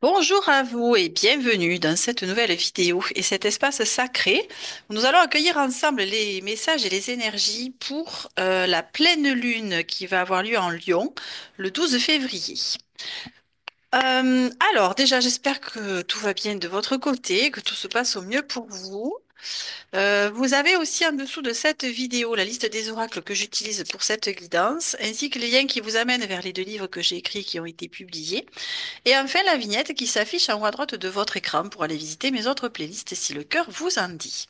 Bonjour à vous et bienvenue dans cette nouvelle vidéo et cet espace sacré où nous allons accueillir ensemble les messages et les énergies pour la pleine lune qui va avoir lieu en Lion le 12 février. Alors déjà, j'espère que tout va bien de votre côté, que tout se passe au mieux pour vous. Vous avez aussi en dessous de cette vidéo la liste des oracles que j'utilise pour cette guidance, ainsi que les liens qui vous amènent vers les deux livres que j'ai écrits qui ont été publiés. Et enfin, la vignette qui s'affiche en haut à droite de votre écran pour aller visiter mes autres playlists si le cœur vous en dit.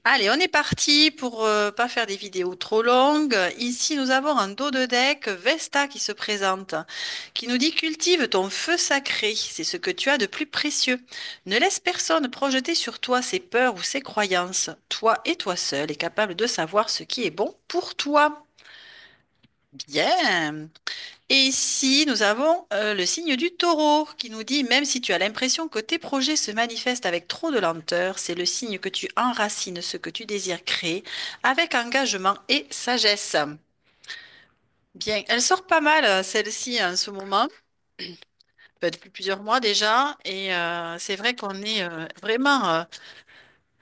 Allez, on est parti pour pas faire des vidéos trop longues. Ici, nous avons un dos de deck Vesta qui se présente, qui nous dit cultive ton feu sacré, c'est ce que tu as de plus précieux. Ne laisse personne projeter sur toi ses peurs ou ses croyances. Toi et toi seul est capable de savoir ce qui est bon pour toi. Bien. Et ici, nous avons le signe du taureau qui nous dit, même si tu as l'impression que tes projets se manifestent avec trop de lenteur, c'est le signe que tu enracines ce que tu désires créer avec engagement et sagesse. Bien, elle sort pas mal, celle-ci, en ce moment, depuis plusieurs mois déjà, et c'est vrai qu'on est vraiment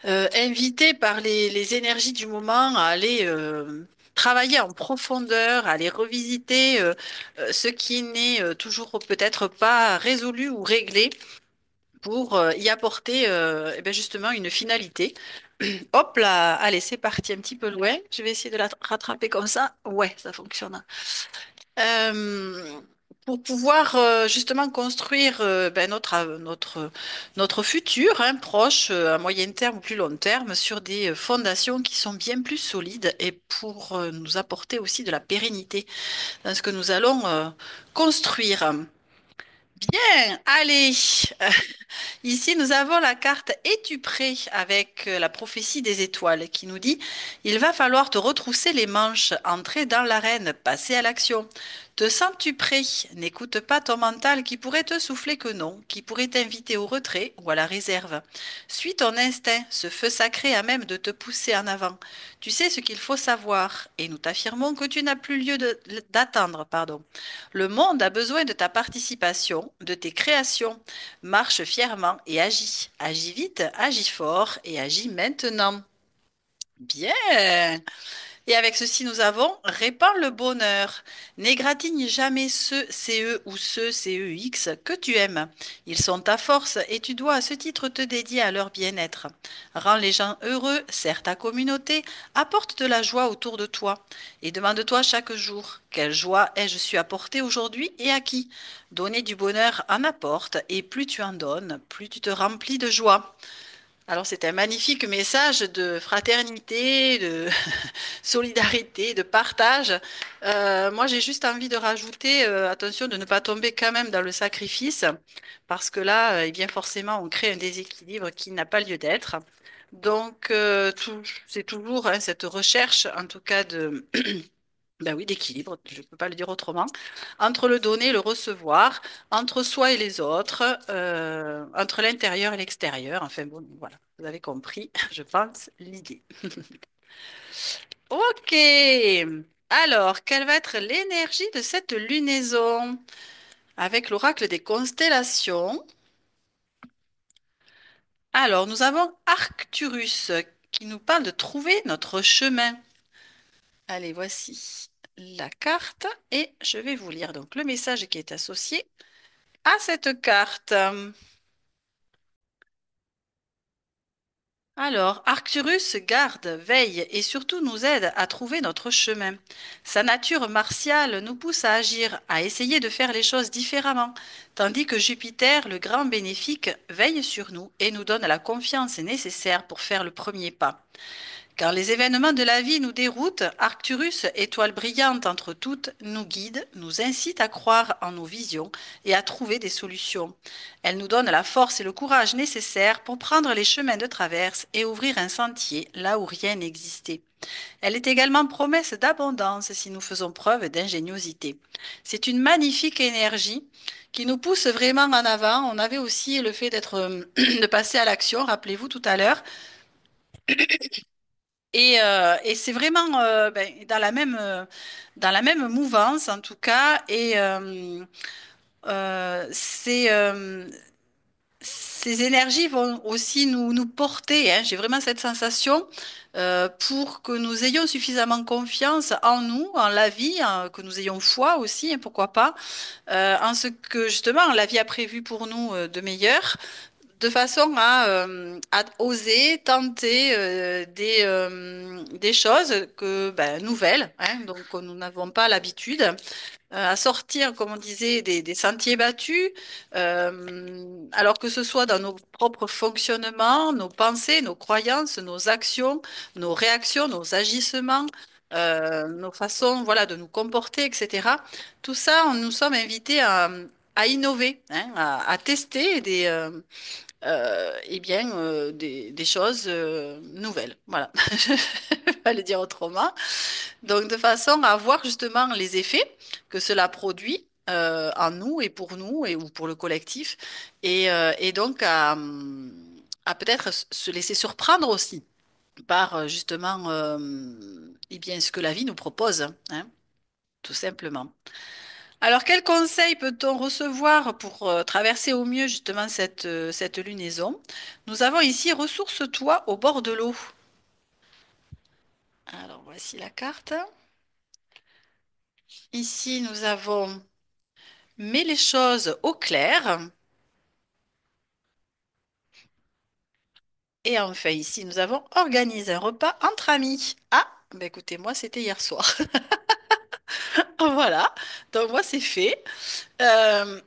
invité par les énergies du moment à aller travailler en profondeur, à aller revisiter ce qui n'est toujours peut-être pas résolu ou réglé pour y apporter eh ben justement une finalité. Hop là, allez, c'est parti un petit peu loin. Je vais essayer de la rattraper comme ça. Ouais, ça fonctionne. Euh, pour pouvoir justement construire ben, notre futur, hein, proche, à moyen terme ou plus long terme, sur des fondations qui sont bien plus solides et pour nous apporter aussi de la pérennité dans ce que nous allons construire. Bien, allez. Ici, nous avons la carte Es-tu prêt avec la prophétie des étoiles qui nous dit il va falloir te retrousser les manches, entrer dans l'arène, passer à l'action. Te sens-tu prêt? N'écoute pas ton mental qui pourrait te souffler que non, qui pourrait t'inviter au retrait ou à la réserve. Suis ton instinct, ce feu sacré à même de te pousser en avant. Tu sais ce qu'il faut savoir et nous t'affirmons que tu n'as plus lieu d'attendre, pardon. Le monde a besoin de ta participation, de tes créations. Marche fièrement et agis. Agis vite, agis fort et agis maintenant. Bien. Et avec ceci, nous avons répand le bonheur. N'égratigne jamais ceux, CE ou ceux, CEX, que tu aimes. Ils sont ta force et tu dois à ce titre te dédier à leur bien-être. Rends les gens heureux, sers ta communauté, apporte de la joie autour de toi. Et demande-toi chaque jour, quelle joie ai-je su apporter aujourd'hui et à qui? Donner du bonheur en apporte et plus tu en donnes, plus tu te remplis de joie. Alors c'est un magnifique message de fraternité, de solidarité, de partage. Moi, j'ai juste envie de rajouter, attention de ne pas tomber quand même dans le sacrifice, parce que là, eh bien forcément, on crée un déséquilibre qui n'a pas lieu d'être. Donc, c'est toujours hein, cette recherche, en tout cas de, ben oui, d'équilibre, je ne peux pas le dire autrement, entre le donner et le recevoir, entre soi et les autres, entre l'intérieur et l'extérieur. Enfin bon, voilà, vous avez compris, je pense, l'idée. Ok. Alors, quelle va être l'énergie de cette lunaison? Avec l'oracle des constellations. Alors, nous avons Arcturus qui nous parle de trouver notre chemin. Allez, voici la carte et je vais vous lire donc le message qui est associé à cette carte. Alors, Arcturus garde, veille et surtout nous aide à trouver notre chemin. Sa nature martiale nous pousse à agir, à essayer de faire les choses différemment, tandis que Jupiter, le grand bénéfique, veille sur nous et nous donne la confiance nécessaire pour faire le premier pas. Quand les événements de la vie nous déroutent, Arcturus, étoile brillante entre toutes, nous guide, nous incite à croire en nos visions et à trouver des solutions. Elle nous donne la force et le courage nécessaires pour prendre les chemins de traverse et ouvrir un sentier là où rien n'existait. Elle est également promesse d'abondance si nous faisons preuve d'ingéniosité. C'est une magnifique énergie qui nous pousse vraiment en avant. On avait aussi le fait d'être, de passer à l'action, rappelez-vous tout à l'heure. Et c'est vraiment ben, dans la même mouvance en tout cas. Et c'est ces énergies vont aussi nous porter, hein. J'ai vraiment cette sensation pour que nous ayons suffisamment confiance en nous, en la vie, que nous ayons foi aussi, hein, pourquoi pas, en ce que justement la vie a prévu pour nous de meilleur, de façon à oser tenter des choses nouvelles, hein, donc que nous n'avons pas l'habitude à sortir, comme on disait, des sentiers battus, alors que ce soit dans nos propres fonctionnements, nos pensées, nos croyances, nos actions, nos réactions, nos agissements, nos façons, voilà, de nous comporter, etc. Tout ça, nous sommes invités à innover, hein, à tester des choses nouvelles. Voilà, je vais pas le dire autrement. Donc, de façon à voir justement les effets que cela produit en nous et pour nous ou pour le collectif, et donc à peut-être se laisser surprendre aussi par justement ce que la vie nous propose, hein, tout simplement. Alors, quel conseil peut-on recevoir pour traverser au mieux justement cette lunaison? Nous avons ici ressource-toi au bord de l'eau. Alors, voici la carte. Ici, nous avons mets les choses au clair. Et enfin, ici, nous avons organisé un repas entre amis. Ah, ben écoutez, moi, c'était hier soir. Voilà, donc moi, c'est fait. Euh,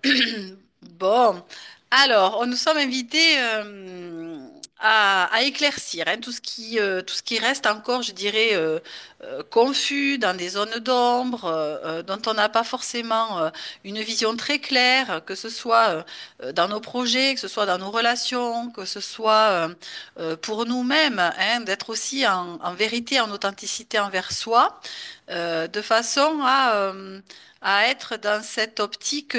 bon, alors, nous sommes invités à éclaircir, hein, tout ce qui reste encore, je dirais, confus dans des zones d'ombre, dont on n'a pas forcément une vision très claire, que ce soit dans nos projets, que ce soit dans nos relations, que ce soit pour nous-mêmes, hein, d'être aussi en vérité, en authenticité envers soi, de façon à être dans cette optique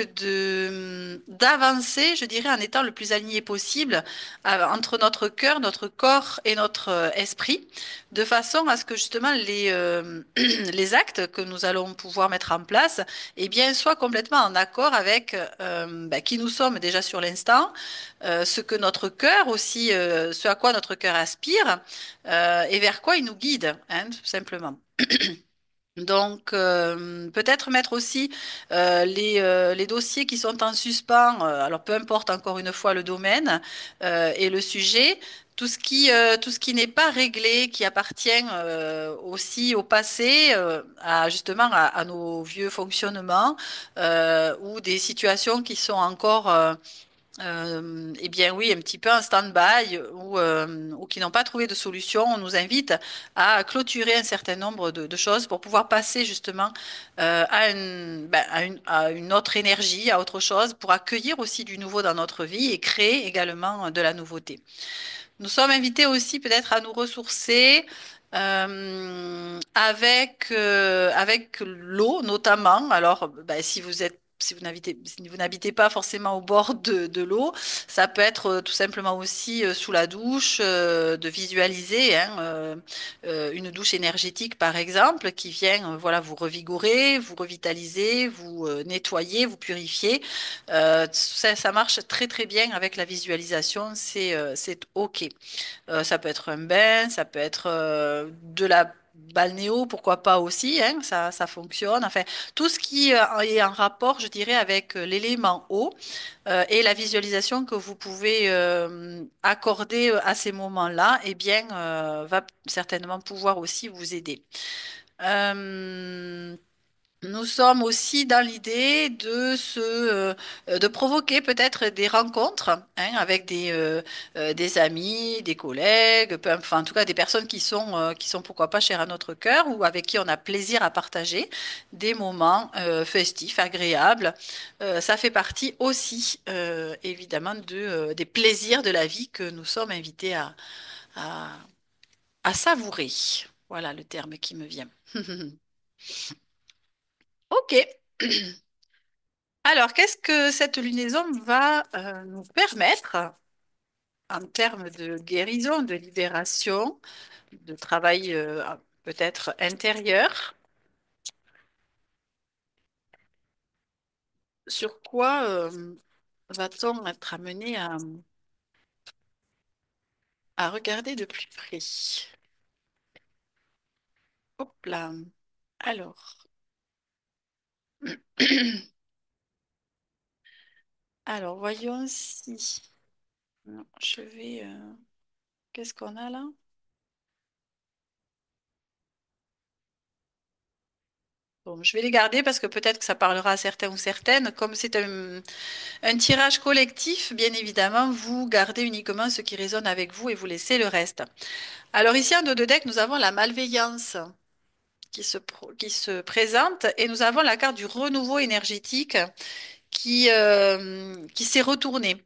d'avancer, je dirais, en étant le plus aligné possible entre notre cœur, notre corps et notre esprit, de façon à ce que justement les actes que nous allons pouvoir mettre en place, eh bien, soient complètement en accord avec qui nous sommes déjà sur l'instant, ce que notre cœur aussi, ce à quoi notre cœur aspire, et vers quoi il nous guide, hein, tout simplement. Donc, peut-être mettre aussi les dossiers qui sont en suspens, alors peu importe encore une fois le domaine et le sujet, tout ce qui n'est pas réglé, qui appartient aussi au passé, à justement à nos vieux fonctionnements ou des situations qui sont encore eh bien oui, un petit peu en stand-by ou qui n'ont pas trouvé de solution, on nous invite à clôturer un certain nombre de choses pour pouvoir passer justement à une autre énergie, à autre chose, pour accueillir aussi du nouveau dans notre vie et créer également de la nouveauté. Nous sommes invités aussi peut-être à nous ressourcer avec l'eau notamment. Alors, si vous n'habitez pas forcément au bord de l'eau, ça peut être tout simplement aussi sous la douche, de visualiser hein, une douche énergétique par exemple, qui vient voilà vous revigorer, vous revitaliser, vous nettoyer, vous purifier. Ça marche très très bien avec la visualisation, c'est OK. Ça peut être un bain, ça peut être de la balnéo, pourquoi pas aussi, hein, ça fonctionne. Enfin, tout ce qui est en rapport, je dirais, avec l'élément eau et la visualisation que vous pouvez accorder à ces moments-là, eh bien, va certainement pouvoir aussi vous aider. Euh, nous sommes aussi dans l'idée de provoquer peut-être des rencontres hein, avec des amis, des collègues, enfin en tout cas des personnes qui sont pourquoi pas chères à notre cœur ou avec qui on a plaisir à partager des moments festifs, agréables. Ça fait partie aussi évidemment des plaisirs de la vie que nous sommes invités à, à savourer. Voilà le terme qui me vient. Ok. Alors, qu'est-ce que cette lunaison va nous permettre en termes de guérison, de libération, de travail peut-être intérieur? Sur quoi va-t-on être amené à regarder de plus près. Hop là. Alors, alors voyons si. Non, je vais. Qu'est-ce qu'on a là? Bon, je vais les garder parce que peut-être que ça parlera à certains ou certaines. Comme c'est un tirage collectif, bien évidemment, vous gardez uniquement ce qui résonne avec vous et vous laissez le reste. Alors ici, en dos de deck, nous avons la malveillance qui se présente et nous avons la carte du renouveau énergétique qui s'est retournée.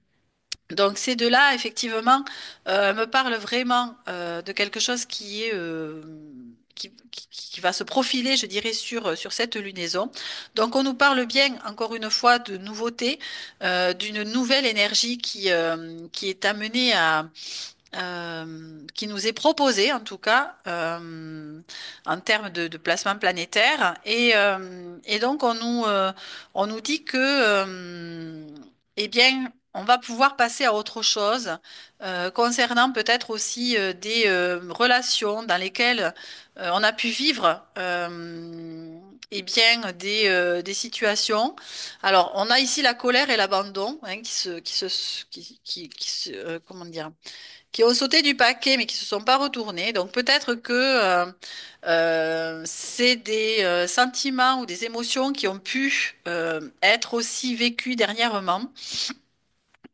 Donc ces deux-là, effectivement, me parlent vraiment de quelque chose qui est qui va se profiler, je dirais, sur cette lunaison. Donc on nous parle bien, encore une fois, de nouveauté, d'une nouvelle énergie qui est amenée qui nous est proposée, en tout cas, en termes de placement planétaire. Et donc on nous dit que eh bien, on va pouvoir passer à autre chose concernant peut-être aussi des relations dans lesquelles on a pu vivre eh bien, des situations. Alors, on a ici la colère et l'abandon hein, comment dire, qui ont sauté du paquet mais qui se sont pas retournés. Donc peut-être que c'est des sentiments ou des émotions qui ont pu être aussi vécus dernièrement.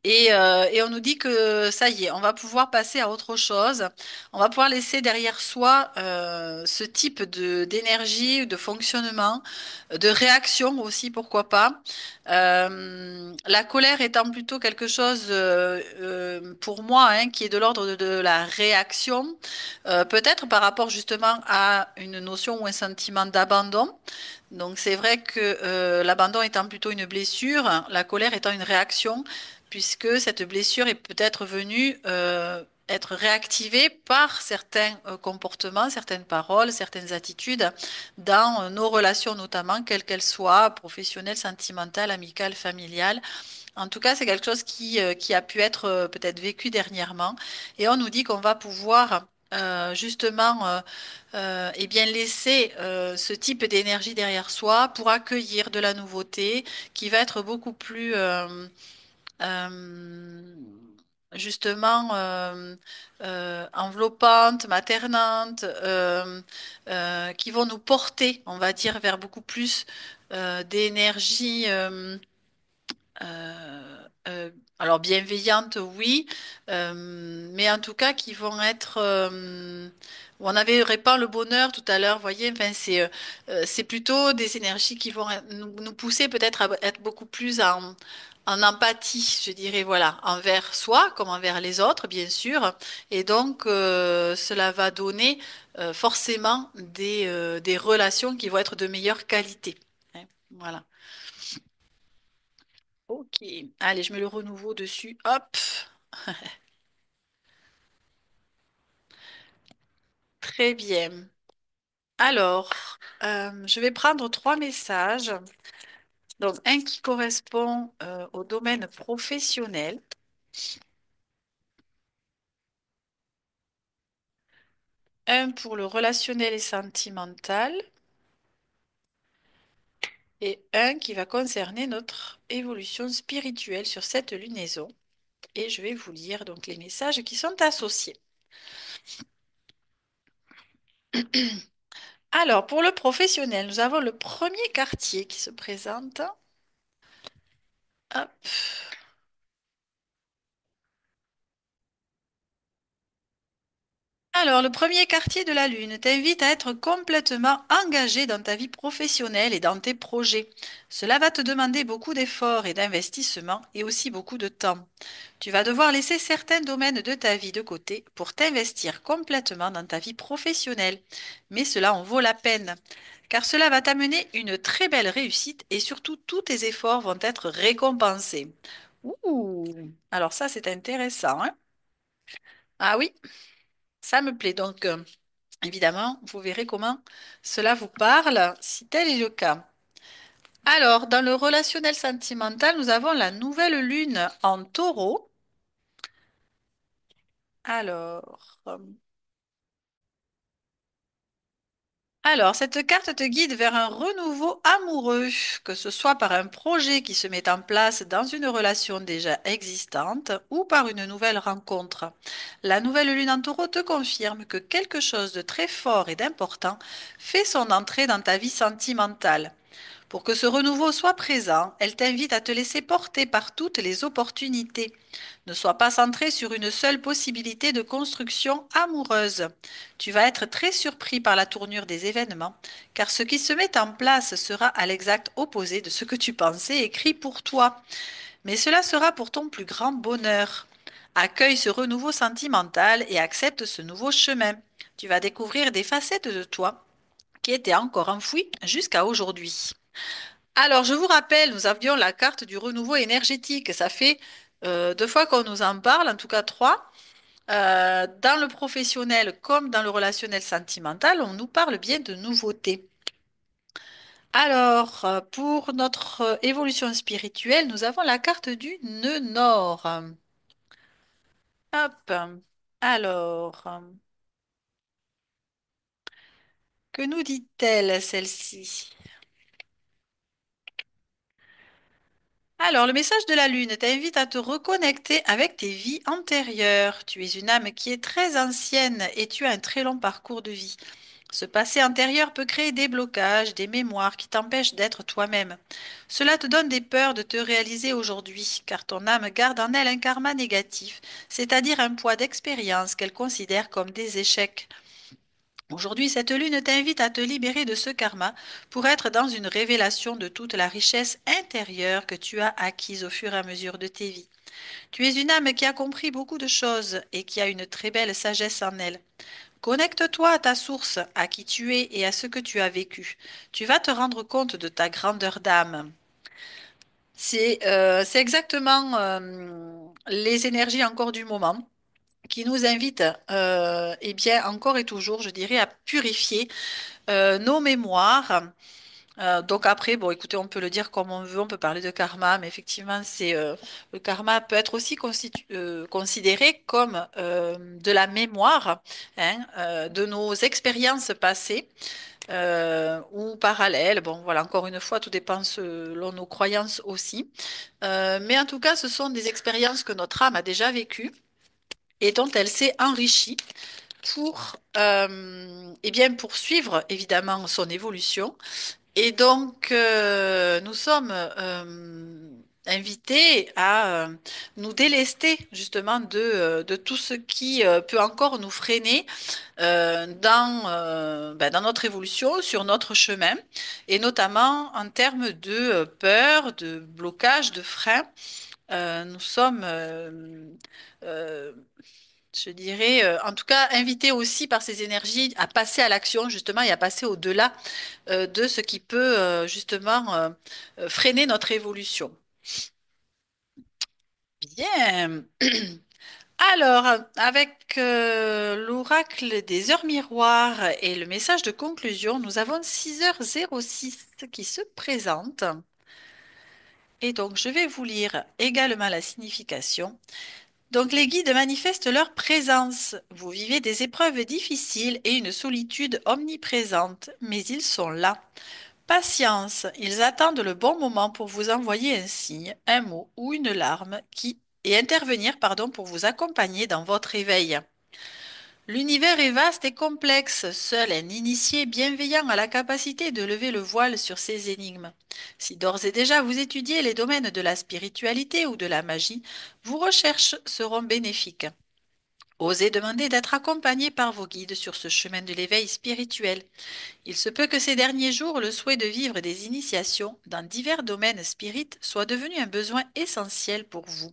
Et on nous dit que ça y est, on va pouvoir passer à autre chose. On va pouvoir laisser derrière soi ce type de d'énergie, de fonctionnement, de réaction aussi, pourquoi pas. La colère étant plutôt quelque chose pour moi hein, qui est de l'ordre de la réaction, peut-être par rapport justement à une notion ou un sentiment d'abandon. Donc c'est vrai que l'abandon étant plutôt une blessure, la colère étant une réaction, puisque cette blessure est peut-être venue être réactivée par certains comportements, certaines paroles, certaines attitudes dans nos relations notamment, quelles qu'elles soient, professionnelles, sentimentales, amicales, familiales. En tout cas, c'est quelque chose qui a pu être peut-être vécu dernièrement. Et on nous dit qu'on va pouvoir justement eh bien laisser ce type d'énergie derrière soi pour accueillir de la nouveauté qui va être beaucoup plus euh, justement enveloppante, maternante, qui vont nous porter, on va dire, vers beaucoup plus d'énergie. Alors bienveillantes, oui, mais en tout cas qui vont être. On avait répand le bonheur tout à l'heure, vous voyez. Enfin, c'est plutôt des énergies qui vont nous pousser peut-être à être beaucoup plus en empathie, je dirais, voilà, envers soi comme envers les autres, bien sûr. Et donc cela va donner forcément des relations qui vont être de meilleure qualité. Hein, voilà. Ok, allez, je mets le renouveau dessus. Hop, très bien. Alors, je vais prendre trois messages. Donc, un qui correspond au domaine professionnel, un pour le relationnel et sentimental, et un qui va concerner notre évolution spirituelle sur cette lunaison. Et je vais vous lire donc les messages qui sont associés. Alors, pour le professionnel, nous avons le premier quartier qui se présente. Hop. Alors, le premier quartier de la Lune t'invite à être complètement engagé dans ta vie professionnelle et dans tes projets. Cela va te demander beaucoup d'efforts et d'investissement et aussi beaucoup de temps. Tu vas devoir laisser certains domaines de ta vie de côté pour t'investir complètement dans ta vie professionnelle. Mais cela en vaut la peine, car cela va t'amener une très belle réussite et surtout tous tes efforts vont être récompensés. Ouh, alors ça c'est intéressant, hein? Ah oui, ça me plaît donc. Évidemment, vous verrez comment cela vous parle, si tel est le cas. Alors, dans le relationnel sentimental, nous avons la nouvelle lune en taureau. Alors, alors, cette carte te guide vers un renouveau amoureux, que ce soit par un projet qui se met en place dans une relation déjà existante ou par une nouvelle rencontre. La nouvelle lune en taureau te confirme que quelque chose de très fort et d'important fait son entrée dans ta vie sentimentale. Pour que ce renouveau soit présent, elle t'invite à te laisser porter par toutes les opportunités. Ne sois pas centré sur une seule possibilité de construction amoureuse. Tu vas être très surpris par la tournure des événements, car ce qui se met en place sera à l'exact opposé de ce que tu pensais écrit pour toi. Mais cela sera pour ton plus grand bonheur. Accueille ce renouveau sentimental et accepte ce nouveau chemin. Tu vas découvrir des facettes de toi qui étaient encore enfouies jusqu'à aujourd'hui. Alors, je vous rappelle, nous avions la carte du renouveau énergétique. Ça fait deux fois qu'on nous en parle, en tout cas trois. Dans le professionnel comme dans le relationnel sentimental, on nous parle bien de nouveautés. Alors, pour notre évolution spirituelle, nous avons la carte du nœud nord. Hop. Alors, que nous dit-elle, celle-ci? Alors, le message de la Lune t'invite à te reconnecter avec tes vies antérieures. Tu es une âme qui est très ancienne et tu as un très long parcours de vie. Ce passé antérieur peut créer des blocages, des mémoires qui t'empêchent d'être toi-même. Cela te donne des peurs de te réaliser aujourd'hui, car ton âme garde en elle un karma négatif, c'est-à-dire un poids d'expérience qu'elle considère comme des échecs. Aujourd'hui, cette lune t'invite à te libérer de ce karma pour être dans une révélation de toute la richesse intérieure que tu as acquise au fur et à mesure de tes vies. Tu es une âme qui a compris beaucoup de choses et qui a une très belle sagesse en elle. Connecte-toi à ta source, à qui tu es et à ce que tu as vécu. Tu vas te rendre compte de ta grandeur d'âme. C'est exactement les énergies encore du moment qui nous invitent, eh bien, encore et toujours, je dirais, à purifier nos mémoires. Donc après, bon, écoutez, on peut le dire comme on veut, on peut parler de karma, mais effectivement, le karma peut être aussi considéré comme de la mémoire, hein, de nos expériences passées ou parallèles. Bon, voilà, encore une fois, tout dépend selon nos croyances aussi. Mais en tout cas, ce sont des expériences que notre âme a déjà vécues et dont elle s'est enrichie pour, eh bien, poursuivre évidemment son évolution et donc, nous sommes invités à nous délester justement de tout ce qui peut encore nous freiner dans notre évolution, sur notre chemin, et notamment en termes de peur, de blocage, de frein. Nous sommes, euh, je dirais, en tout cas, invités aussi par ces énergies à passer à l'action justement et à passer au-delà de ce qui peut justement freiner notre évolution. Bien. Alors, avec l'oracle des heures miroirs et le message de conclusion, nous avons 6h06 qui se présente. Et donc, je vais vous lire également la signification. Donc, les guides manifestent leur présence. Vous vivez des épreuves difficiles et une solitude omniprésente, mais ils sont là. Patience, ils attendent le bon moment pour vous envoyer un signe, un mot ou une larme et intervenir, pardon, pour vous accompagner dans votre éveil. L'univers est vaste et complexe. Seul un initié bienveillant a la capacité de lever le voile sur ces énigmes. Si d'ores et déjà vous étudiez les domaines de la spiritualité ou de la magie, vos recherches seront bénéfiques. Osez demander d'être accompagné par vos guides sur ce chemin de l'éveil spirituel. Il se peut que ces derniers jours, le souhait de vivre des initiations dans divers domaines spirites soit devenu un besoin essentiel pour vous.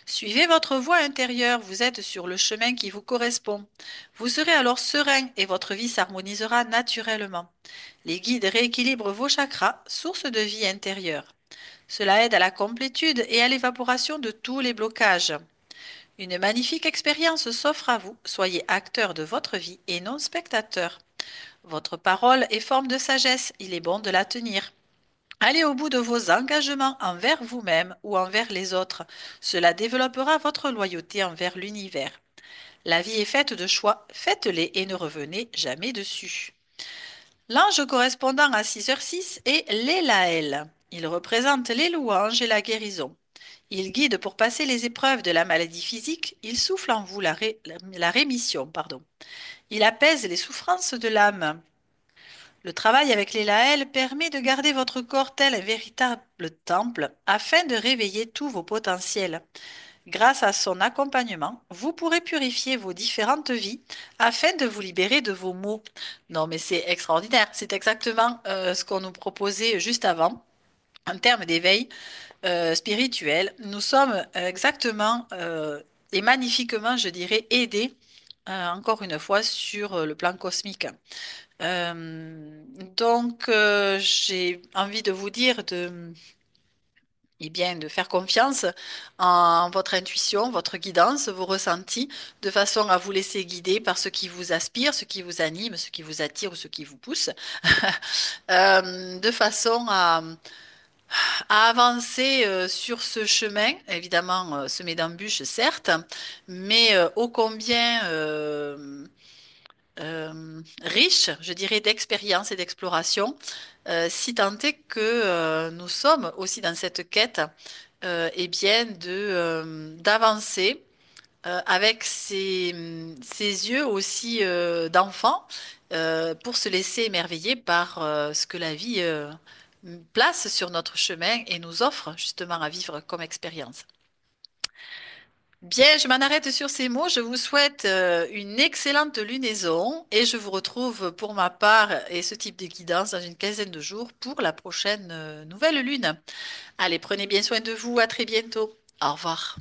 Suivez votre voie intérieure, vous êtes sur le chemin qui vous correspond. Vous serez alors serein et votre vie s'harmonisera naturellement. Les guides rééquilibrent vos chakras, source de vie intérieure. Cela aide à la complétude et à l'évaporation de tous les blocages. Une magnifique expérience s'offre à vous, soyez acteur de votre vie et non spectateur. Votre parole est forme de sagesse, il est bon de la tenir. Allez au bout de vos engagements envers vous-même ou envers les autres. Cela développera votre loyauté envers l'univers. La vie est faite de choix, faites-les et ne revenez jamais dessus. L'ange correspondant à 6h6 est l'Élaël. Il représente les louanges et la guérison. Il guide pour passer les épreuves de la maladie physique. Il souffle en vous la rémission, pardon. Il apaise les souffrances de l'âme. Le travail avec les Laëls permet de garder votre corps tel un véritable temple afin de réveiller tous vos potentiels. Grâce à son accompagnement, vous pourrez purifier vos différentes vies afin de vous libérer de vos maux. Non, mais c'est extraordinaire. C'est exactement ce qu'on nous proposait juste avant. En termes d'éveil spirituel, nous sommes exactement et magnifiquement, je dirais, aidés, encore une fois, sur le plan cosmique. J'ai envie de vous dire eh bien, de faire confiance en votre intuition, votre guidance, vos ressentis, de façon à vous laisser guider par ce qui vous aspire, ce qui vous anime, ce qui vous attire ou ce qui vous pousse, de façon à avancer sur ce chemin, évidemment semé d'embûches, certes, mais ô combien riche, je dirais, d'expérience et d'exploration, si tant est que nous sommes aussi dans cette quête, eh bien, d'avancer avec ces yeux aussi d'enfant pour se laisser émerveiller par ce que la vie place sur notre chemin et nous offre justement à vivre comme expérience. Bien, je m'en arrête sur ces mots. Je vous souhaite une excellente lunaison et je vous retrouve pour ma part et ce type de guidance dans une quinzaine de jours pour la prochaine nouvelle lune. Allez, prenez bien soin de vous. À très bientôt. Au revoir.